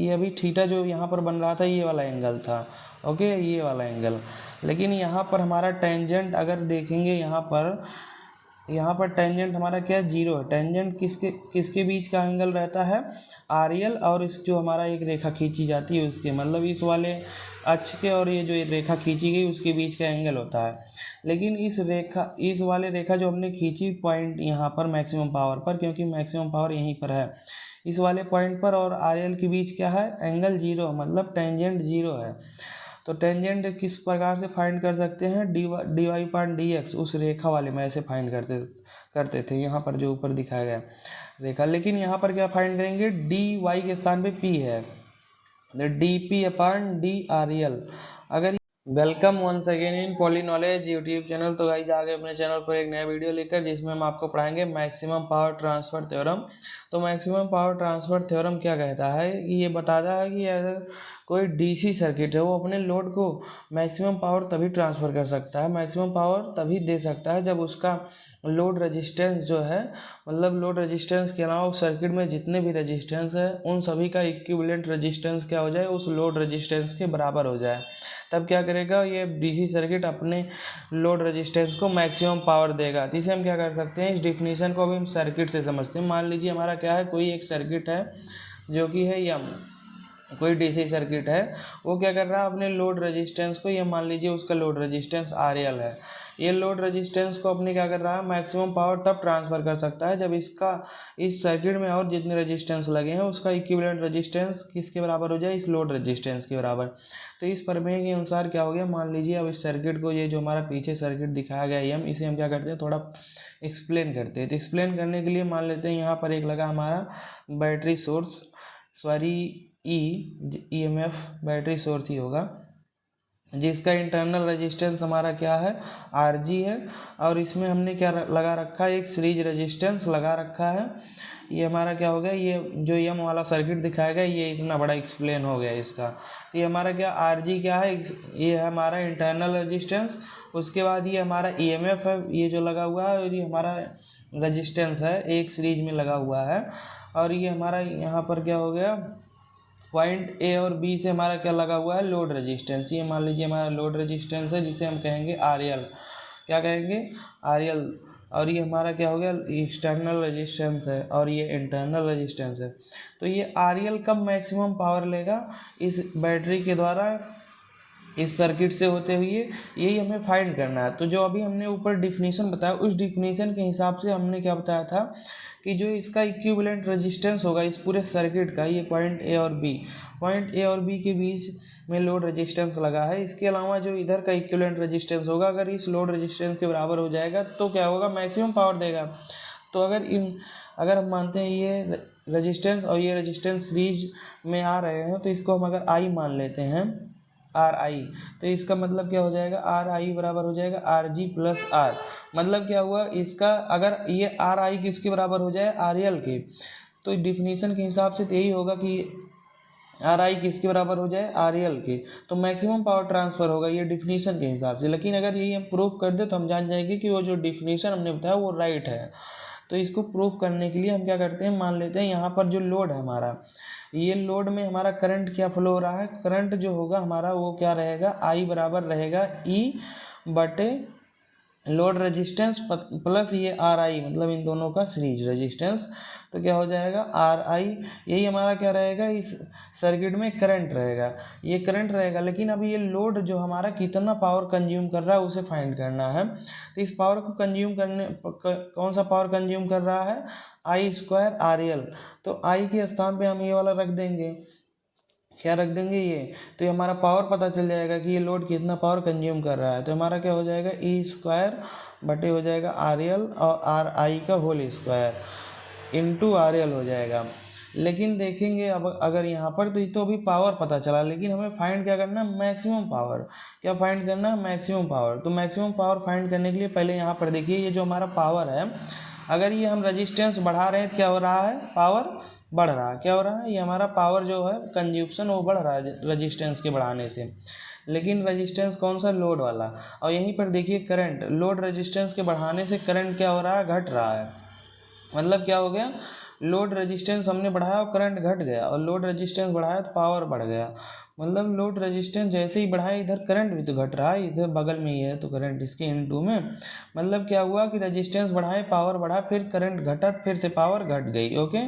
ये अभी थीटा जो यहाँ पर बन रहा था ये वाला एंगल था, ओके, ये वाला एंगल। लेकिन यहाँ पर हमारा टेंजेंट अगर देखेंगे यहाँ पर टेंजेंट हमारा क्या है, जीरो है। टेंजेंट किसके बीच का एंगल रहता है, आरएल और इस जो हमारा एक रेखा खींची जाती है उसके, मतलब इस वाले अक्ष के और ये जो रेखा खींची गई उसके बीच का एंगल होता है। लेकिन इस वाले रेखा जो हमने खींची पॉइंट यहाँ पर मैक्सिमम पावर पर, क्योंकि मैक्सिमम पावर यहीं पर है, इस वाले पॉइंट पर और आरएल के बीच क्या है, एंगल जीरो, मतलब टेंजेंट जीरो है। तो टेंजेंट किस प्रकार से फाइंड कर सकते हैं, dy पान dx, उस रेखा वाले में ऐसे फाइंड करते थे यहाँ पर जो ऊपर दिखाया गया रेखा। लेकिन यहाँ पर क्या फाइंड करेंगे, dy के स्थान पे p है, dp अपॉन डी RL। अगर welcome once again in Poly Knowledge YouTube channel. तो गाइस आ गए अपने चैनल पर एक नया वीडियो लेकर, जिसमें हम आपको पढ़ाएंगे मैक्सिमम पावर ट्रांसफर थ्योरम। तो मैक्सिमम पावर ट्रांसफर थ्योरम क्या कहता है कि ये बताता है कि अगर कोई डीसी सर्किट है वो अपने लोड को मैक्सिमम पावर तभी ट्रांसफ़र कर सकता है, मैक्सिमम पावर तभी दे सकता है जब उसका लोड रेजिस्टेंस जो है, मतलब लोड रेजिस्टेंस के अलावा उस सर्किट में जितने भी रेजिस्टेंस है उन सभी का इक्विवेलेंट रेजिस्टेंस क्या हो जाए, उस लोड रेजिस्टेंस के बराबर हो जाए। तब क्या करेगा ये डीसी सर्किट, अपने लोड रेजिस्टेंस को मैक्सिमम पावर देगा। तो इसे हम क्या कर सकते हैं, इस डिफिनीशन को अभी हम सर्किट से समझते हैं। मान लीजिए हमारा क्या है, कोई एक सर्किट है जो कि है यम, कोई डीसी सर्किट है, वो क्या कर रहा है, अपने लोड रेजिस्टेंस को, ये मान लीजिए उसका लोड रेजिस्टेंस RL है, ये लोड रेजिस्टेंस को अपने क्या कर रहा है, मैक्सिमम पावर तब ट्रांसफ़र कर सकता है जब इस सर्किट में और जितने रेजिस्टेंस लगे हैं उसका इक्विवेलेंट रेजिस्टेंस किसके बराबर हो जाए, इस लोड रेजिस्टेंस के बराबर। तो इस प्रमेय के अनुसार क्या हो गया, मान लीजिए अब इस सर्किट को, ये जो हमारा पीछे सर्किट दिखाया गया है इसे हम क्या करते हैं, थोड़ा एक्सप्लेन करते हैं। तो एक्सप्लेन करने के लिए मान लेते हैं यहाँ पर एक लगा हमारा battery source, EMF battery source ही होगा, जिसका इंटरनल रेजिस्टेंस हमारा क्या है, RG है, और इसमें हमने क्या लगा रखा है, एक सीरीज रेजिस्टेंस लगा रखा है। ये हमारा क्या हो गया, ये जो यम वाला सर्किट दिखाया गया ये इतना बड़ा एक्सप्लेन हो गया इसका। तो ये हमारा क्या RG क्या है, ये है हमारा इंटरनल रेजिस्टेंस। उसके बाद ये हमारा EMF है, ये जो लगा हुआ है, और ये हमारा रेजिस्टेंस है, एक सीरीज में लगा हुआ है। और ये हमारा यहाँ पर क्या हो गया, पॉइंट A और B से हमारा क्या लगा हुआ है, लोड रेजिस्टेंस। ये मान लीजिए हमारा लोड रेजिस्टेंस है जिसे हम कहेंगे RL, क्या कहेंगे, RL। और ये हमारा क्या हो गया, एक्सटर्नल रेजिस्टेंस है, और ये इंटरनल रेजिस्टेंस है। तो ये RL कब मैक्सिमम पावर लेगा, इस बैटरी के द्वारा इस सर्किट से होते हुए, यही हमें फाइंड करना है। तो जो अभी हमने ऊपर डिफिनीशन बताया, उस डिफिनीशन के हिसाब से हमने क्या बताया था कि जो इसका इक्विवेलेंट रेजिस्टेंस होगा इस पूरे सर्किट का, ये पॉइंट A और B के बीच में लोड रेजिस्टेंस लगा है। इसके अलावा जो इधर का इक्विवेलेंट रेजिस्टेंस होगा, अगर इस लोड रेजिस्टेंस के बराबर हो जाएगा तो क्या होगा, मैक्सिमम पावर देगा। तो अगर हम मानते हैं ये रेजिस्टेंस और ये रेजिस्टेंस सीरीज में आ रहे हैं, तो इसको हम अगर I मान लेते हैं, RI, तो इसका मतलब क्या हो जाएगा, RI बराबर हो जाएगा RG प्लस R। मतलब क्या हुआ इसका, अगर ये RI किसके बराबर हो जाए, RL के, तो डिफिनीशन के हिसाब से तो यही होगा कि RI किसके बराबर हो जाए, RL के, तो मैक्सिमम पावर ट्रांसफ़र होगा ये डिफिनीशन के हिसाब से। लेकिन अगर यही हम प्रूफ कर दे तो हम जान जाएंगे कि वो जो डिफिनीशन हमने बताया वो राइट है। तो इसको प्रूफ करने के लिए हम क्या करते हैं, मान लेते हैं यहाँ पर जो लोड है हमारा, ये लोड में हमारा करंट क्या फ्लो हो रहा है, करंट जो होगा हमारा वो क्या रहेगा, I बराबर रहेगा E बटे लोड रेजिस्टेंस प्लस ये RI, मतलब इन दोनों का सीरीज रेजिस्टेंस। तो क्या हो जाएगा RI, यही हमारा क्या रहेगा, इस सर्किट में करंट रहेगा, ये करंट रहेगा। लेकिन अभी ये लोड जो हमारा कितना पावर कंज्यूम कर रहा है उसे फाइंड करना है। तो इस पावर को कंज्यूम करने, कौन सा पावर कंज्यूम कर रहा है, I² RL। तो I के स्थान पे हम ये वाला रख देंगे, क्या रख देंगे ये, तो ये हमारा पावर पता चल जाएगा कि ये लोड कितना पावर कंज्यूम कर रहा है। तो हमारा क्या हो जाएगा, E² बटे हो जाएगा RL और RI का होल स्क्वायर इंटू RL हो जाएगा। लेकिन देखेंगे अब अगर यहाँ पर तो अभी पावर पता चला, लेकिन हमें फाइंड क्या करना है, मैक्सिमम पावर। क्या फाइंड करना है, मैक्सिमम पावर। तो मैक्सिमम पावर फाइंड करने के लिए पहले यहाँ पर देखिए, ये जो हमारा पावर है, अगर ये हम रेजिस्टेंस बढ़ा रहे हैं तो क्या हो रहा है, पावर बढ़ रहा है। क्या हो रहा है, ये हमारा पावर जो है कंज्यूप्शन वो बढ़ रहा है रेजिस्टेंस के बढ़ाने से। लेकिन रेजिस्टेंस कौन सा, लोड वाला। और यहीं पर देखिए करंट, लोड रेजिस्टेंस के बढ़ाने से करंट क्या हो रहा है, घट रहा है। मतलब क्या हो गया, लोड रेजिस्टेंस हमने बढ़ाया और करंट घट गया, और लोड रेजिस्टेंस बढ़ाया तो पावर बढ़ गया। मतलब लोड रेजिस्टेंस जैसे ही बढ़ाया इधर करंट भी तो घट रहा है, इधर बगल में ही है तो करंट इसके इनटू में। मतलब क्या हुआ कि रेजिस्टेंस बढ़ाए पावर बढ़ा, फिर करंट घटा फिर से पावर घट गई। ओके,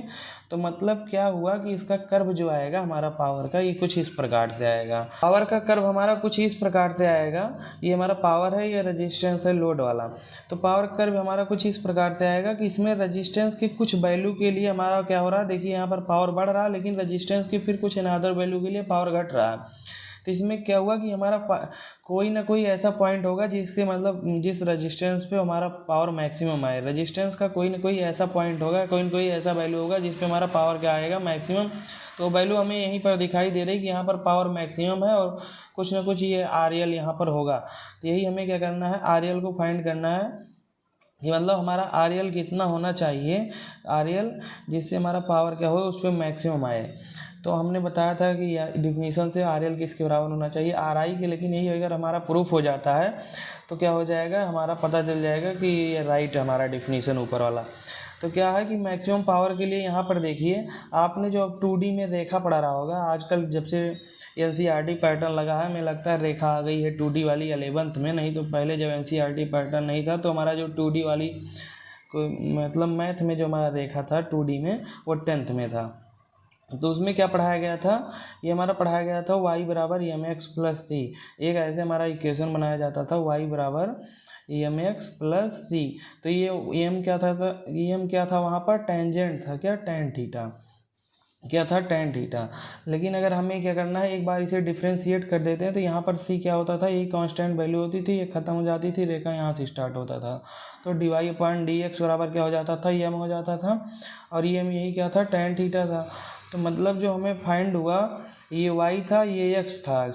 तो मतलब क्या हुआ कि इसका कर्व जो आएगा हमारा पावर का, ये कुछ इस प्रकार से आएगा। पावर का कर्व हमारा कुछ इस प्रकार से आएगा। ये हमारा पावर है, ये रेजिस्टेंस है लोड वाला। तो पावर कर्व हमारा कुछ इस प्रकार से आएगा कि इसमें रेजिस्टेंस के कुछ वैल्यू के लिए हमारा क्या हो रहा है, देखिए यहाँ पर पावर बढ़ रहा है, लेकिन रेजिस्टेंस के फिर कुछ अनदर वैल्यू के लिए पावर घट रहा है। तो इसमें क्या हुआ कि हमारा कोई ना कोई ऐसा पॉइंट होगा जिसके मतलब जिस रेजिस्टेंस पे हमारा पावर मैक्सिमम आए। रेजिस्टेंस का कोई ना कोई ऐसा पॉइंट होगा, कोई ना कोई ऐसा वैल्यू होगा जिस पे हमारा पावर क्या आएगा, मैक्सिमम। तो वैल्यू हमें यहीं पर दिखाई दे रही कि यहाँ पर पावर मैक्सिमम है और कुछ ना कुछ ये RL यहाँ पर होगा। तो यही हमें क्या करना है, RL को फाइंड करना है कि मतलब हमारा RL कितना होना चाहिए, RL जिससे हमारा पावर क्या हो उस पर मैक्सिमम आए। तो हमने बताया था कि डिफिनीशन से RL किसके बराबर होना चाहिए, RI के। लेकिन यही अगर हमारा प्रूफ हो जाता है तो क्या हो जाएगा, हमारा पता चल जाएगा कि ये राइट है हमारा डिफिनीशन ऊपर वाला। तो क्या है कि मैक्सिमम पावर के लिए यहाँ पर देखिए, आपने जो अब 2D में रेखा पढ़ा रहा होगा, आजकल जब से NCERT पैटर्न लगा है, हमें लगता है रेखा आ गई है 2D वाली 11th में। नहीं तो पहले जब NCERT पैटर्न नहीं था तो हमारा जो 2D वाली मतलब मैथ में जो हमारा रेखा था 2D में, वो 10th में था। तो उसमें क्या पढ़ाया गया था, ये हमारा पढ़ाया गया था y बराबर mx प्लस सी। एक ऐसे हमारा इक्वेशन बनाया जाता था y बराबर mx प्लस सी। तो ये m क्या था, m क्या था वहाँ पर, टेंजेंट था, क्या, tan थीटा, क्या था, tan थीटा। लेकिन अगर हमें क्या करना है, एक बार इसे डिफ्रेंशिएट कर देते हैं तो यहाँ पर c क्या होता था, ये कांस्टेंट वैल्यू होती थी, ये खत्म हो जाती थी, रेखा यहाँ से स्टार्ट होता था। तो dy/dx बराबर क्या हो जाता था, m हो जाता था, और ये यही क्या था, tan थीटा था। तो मतलब जो हमें फाइंड हुआ, ये y था, ये x था।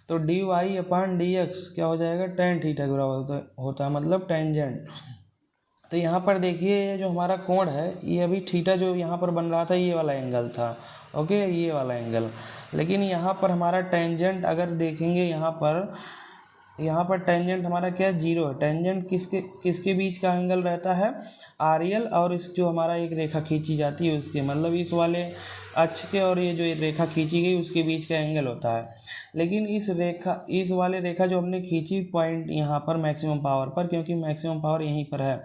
तो dy/dx क्या हो जाएगा, tan थीटा के बराबर होता, मतलब टेंजेंट। तो यहाँ पर देखिए ये जो हमारा कोण है, ये अभी थीटा जो यहाँ पर बन रहा था ये वाला एंगल था। ओके, ये वाला एंगल। लेकिन यहाँ पर हमारा टेंजेंट अगर देखेंगे, यहाँ पर टेंजेंट हमारा क्या है, 0 है। टेंजेंट किसके बीच का एंगल रहता है, RL और इस जो हमारा एक रेखा खींची जाती है उसके, मतलब इस वाले अक्ष के और ये जो रेखा खींची गई उसके बीच का एंगल होता है। लेकिन इस वाले रेखा जो हमने खींची पॉइंट यहाँ पर मैक्सिमम पावर पर, क्योंकि मैक्सिमम पावर यहीं पर है,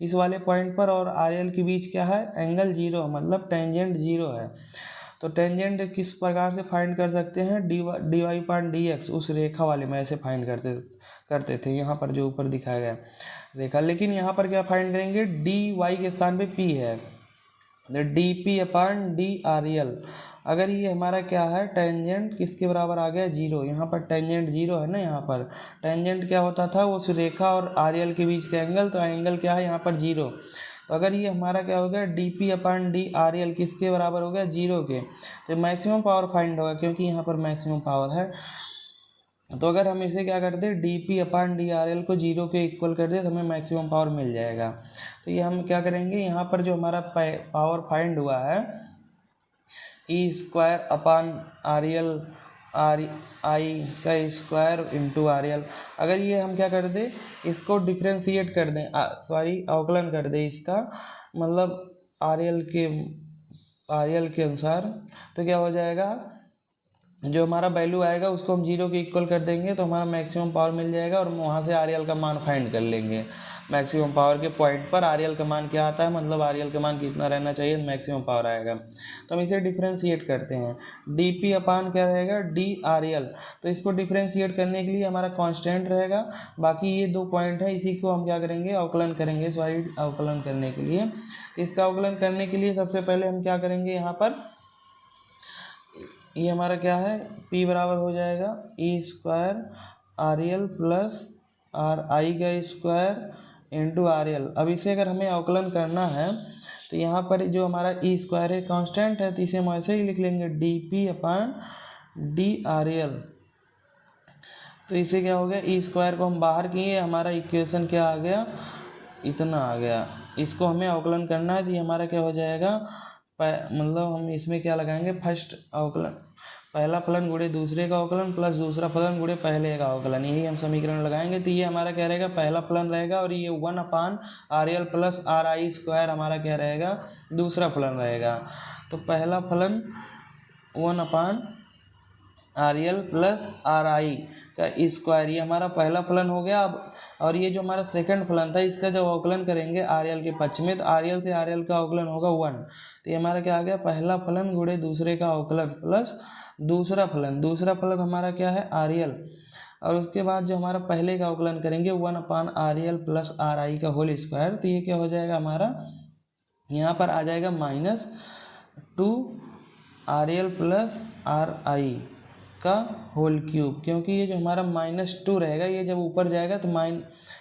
इस वाले पॉइंट पर और RL के बीच क्या है, एंगल 0, मतलब टेंजेंट 0 है। तो टेंजेंट किस प्रकार से फाइंड कर सकते हैं, dy/dx उस रेखा वाले में ऐसे फाइंड करते थे, यहाँ पर जो ऊपर दिखाया गया रेखा। लेकिन यहाँ पर क्या फाइंड करेंगे, dy के स्थान पे p है, dp/dRL। अगर ये हमारा क्या है, टेंजेंट किसके बराबर आ गया, 0। यहाँ पर टेंजेंट 0 है ना, यहाँ पर टेंजेंट क्या होता था, उस रेखा और RL के बीच का एंगल। तो एंगल क्या है यहाँ पर, 0। तो अगर ये हमारा क्या हो गया, dp/dRL किसके बराबर हो गया, 0 के। तो मैक्सिमम पावर फाइंड होगा, क्योंकि यहाँ पर मैक्सिमम पावर है। तो अगर हम इसे क्या करते हैं, dp/dRL को 0 के इक्वल कर दे तो हमें मैक्सिमम पावर मिल जाएगा। तो ये हम क्या करेंगे, यहाँ पर जो हमारा पावर फाइंड हुआ है, E²/RL RI का स्क्वायर इंटू RL। अगर ये हम क्या कर दें, इसको डिफ्रेंशिएट कर दें, अवकलन कर दें इसका, मतलब RL के अनुसार, तो क्या हो जाएगा, जो हमारा वैल्यू आएगा उसको हम 0 के इक्वल कर देंगे तो हमारा मैक्सिमम पावर मिल जाएगा, और वहाँ से RL का मान फाइंड कर लेंगे। मैक्सिमम पावर के पॉइंट पर RL का मान क्या आता है, मतलब RL का मान कितना रहना चाहिए, मैक्सिमम पावर आएगा। तो हम इसे डिफ्रेंशिएट करते हैं, dp अपान क्या रहेगा, dRL। तो इसको डिफ्रेंशिएट करने के लिए हमारा कांस्टेंट रहेगा, बाकी ये 2 पॉइंट है, इसी को हम क्या करेंगे, अवकलन करेंगे। अवकलन करने के लिए, तो इसका अवकलन करने के लिए सबसे पहले हम क्या करेंगे, यहाँ पर ये हमारा क्या है, p बराबर हो जाएगा E²RL प्लस RI का स्क्वायर इंटू RL। अब इसे अगर हमें अवकलन करना है तो यहाँ पर जो हमारा E² है कांस्टेंट है, तो इसे हम ऐसे ही लिख लेंगे dp/dRL। तो इसे क्या हो गया, E² को हम बाहर किए, हमारा इक्वेशन क्या आ गया, इतना आ गया। इसको हमें अवकलन करना है, तो ये हमारा क्या हो जाएगा, मतलब हम इसमें क्या लगाएंगे, फर्स्ट पहला फलन गुणे दूसरे का अवकलन प्लस दूसरा फलन गुणे पहले का अवकलन, यही हम समीकरण लगाएंगे। तो ये हमारा क्या रहेगा, पहला फलन रहेगा, और ये 1/RL प्लस RI स्क्वायर हमारा क्या रहेगा, दूसरा फलन रहेगा। तो पहला फलन 1/RL प्लस RI का स्क्वायर, ये हमारा पहला फलन हो गया। अब और ये जो हमारा सेकंड फलन था, इसका जब अवकलन करेंगे RL के पक्ष में, तो RL से RL का अवकलन होगा 1। तो ये हमारा क्या आ गया, पहला फलन गुणे दूसरे का अवकलन प्लस दूसरा फलन हमारा क्या है, RL, और उसके बाद जो हमारा पहले का अवकलन करेंगे 1/RL प्लस RI का होल स्क्वायर। तो ये क्या हो जाएगा हमारा, यहाँ पर आ जाएगा -2RL प्लस RI का होल क्यूब, क्योंकि ये जो हमारा -2 रहेगा, ये जब ऊपर जाएगा तो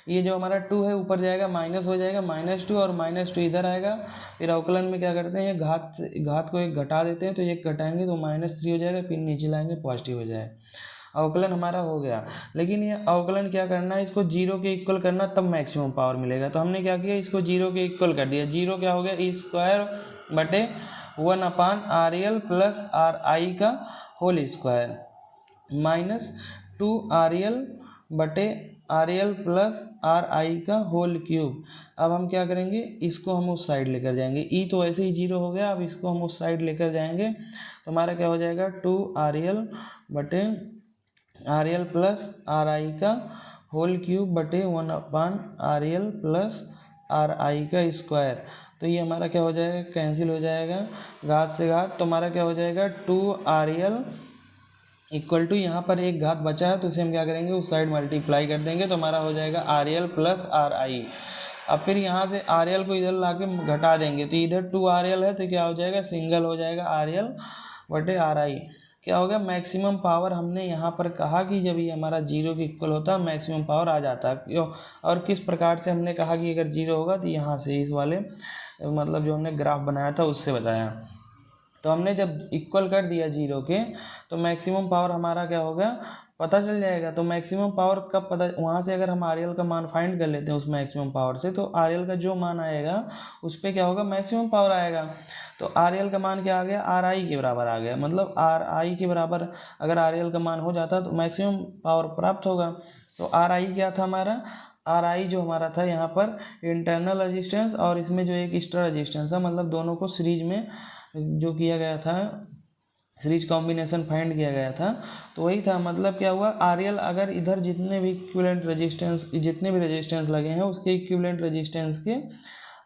ये जो हमारा 2 है ऊपर जाएगा, माइनस हो जाएगा -2, और -2 इधर आएगा। फिर अवकलन में क्या करते हैं, घात को एक घटा देते हैं, तो एक घटाएंगे तो -3 हो जाएगा, फिर नीचे लाएंगे पॉजिटिव हो जाएगा। अवकलन हमारा हो गया। लेकिन ये अवकलन क्या करना है, इसको 0 के इक्वल करना, तब मैक्सिमम पावर मिलेगा। तो हमने क्या किया, इसको 0 के इक्वल कर दिया। 0 क्या हो गया, E²/1/RL प्लस RI का whole square -2RL/RL plus RI का होल क्यूब। अब हम क्या करेंगे, इसको हम उस साइड लेकर जाएंगे। ई तो ऐसे ही 0 हो गया, अब इसको हम उस साइड लेकर जाएंगे तो हमारा क्या हो जाएगा, 2RL/RL प्लस RI का होल क्यूब बटे 1/RL प्लस RI का स्क्वायर। तो ये हमारा क्या हो जाएगा, कैंसिल हो जाएगा घात से घात। तो हमारा क्या हो जाएगा, 2RL इक्वल टू, यहाँ पर एक घात बचा है तो उसे हम क्या करेंगे, उस साइड मल्टीप्लाई कर देंगे, तो हमारा हो जाएगा RL प्लस RI। अब फिर यहाँ से RL को इधर ला के घटा देंगे, तो इधर 2RL है तो क्या हो जाएगा, सिंगल हो जाएगा RL बटे RI। क्या हो गया, मैक्सिमम पावर हमने यहाँ पर कहा कि जब ये हमारा 0 के इक्वल होता है मैक्सिमम पावर आ जाता है। और किस प्रकार से हमने कहा कि अगर 0 होगा, तो यहाँ से इस वाले मतलब जो हमने ग्राफ बनाया था उससे बताया। तो हमने जब इक्वल कर दिया 0 के, तो मैक्सिमम पावर हमारा क्या होगा, पता चल जाएगा। तो मैक्सिमम पावर कब पता, वहाँ से अगर हम RL का मान फाइंड कर लेते हैं उस मैक्सिमम पावर से, तो RL का जो मान आएगा उस पर क्या होगा, मैक्सिमम पावर आएगा। तो RL का मान क्या आ गया, RI के बराबर आ गया। मतलब RI के बराबर अगर RL का मान हो जाता तो मैक्सिमम पावर प्राप्त होगा। तो RI क्या था हमारा, RI जो हमारा था यहाँ पर इंटरनल रेजिस्टेंस, और इसमें जो एक एक्स्ट्रा रेजिस्टेंस है, मतलब दोनों को सीरीज में जो किया गया था, सीरीज कॉम्बिनेशन फाइंड किया गया था, तो वही था। मतलब क्या हुआ, RL अगर इधर जितने भी रेजिस्टेंस लगे हैं उसके इक्विवेलेंट रेजिस्टेंस के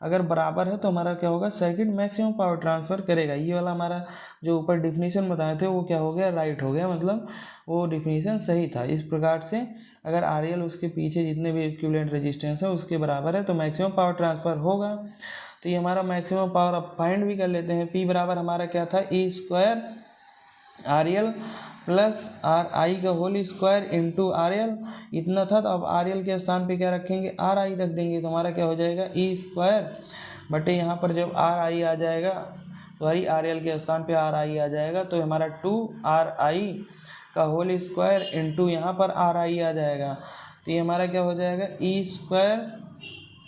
अगर बराबर है, तो हमारा क्या होगा, सर्किट मैक्सिमम पावर ट्रांसफ़र करेगा। ये वाला हमारा जो ऊपर डिफिनीशन बताए थे वो क्या हो गया, राइट हो गया, मतलब वो डिफिनीशन सही था। इस प्रकार से अगर RL उसके पीछे जितने भी इक्विवेलेंट रेजिस्टेंस है उसके बराबर है तो मैक्सिमम पावर ट्रांसफ़र होगा। तो ये हमारा मैक्सिमम पावर अब फाइंड भी कर लेते हैं। P बराबर हमारा क्या था, E² RL प्लस RI का होल स्क्वायर इंटू RL, इतना था। तो अब RL के स्थान पे क्या रखेंगे, RI रख देंगे, तो हमारा क्या हो जाएगा, E² बटे यहाँ पर जब RI आ जाएगा, सॉरी RL के स्थान पे RI आ जाएगा, तो हमारा 2RI का होल स्क्वायर इंटू यहाँ पर RI आ जाएगा। तो ये हमारा क्या हो जाएगा, E²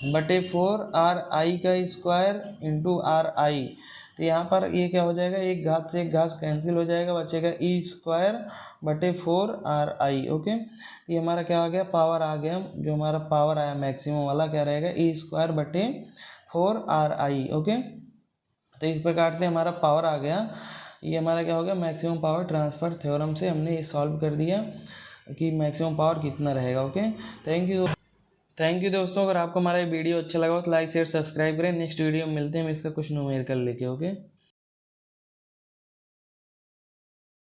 बटे 4RI का स्क्वायर इंटू RI। तो यहाँ पर ये क्या हो जाएगा, एक घात से एक घात कैंसिल हो जाएगा, बचेगा E² बटे 4RI। ओके, ये हमारा क्या आ गया, पावर आ गया, जो हमारा पावर आया मैक्सिमम वाला क्या रहेगा, E² बटे 4RI। ओके, तो इस प्रकार से हमारा पावर आ गया। ये हमारा क्या हो गया, मैक्सिमम पावर ट्रांसफ़र थ्योरम से हमने ये सॉल्व कर दिया कि मैक्सिमम पावर कितना रहेगा। ओके, थैंक यू दोस्तों। अगर आपको हमारा वीडियो अच्छा लगा हो तो लाइक शेयर सब्सक्राइब करें। नेक्स्ट वीडियो में मिलते हैं हम इसका कुछ न्यूमेरिकल लेके। ओके।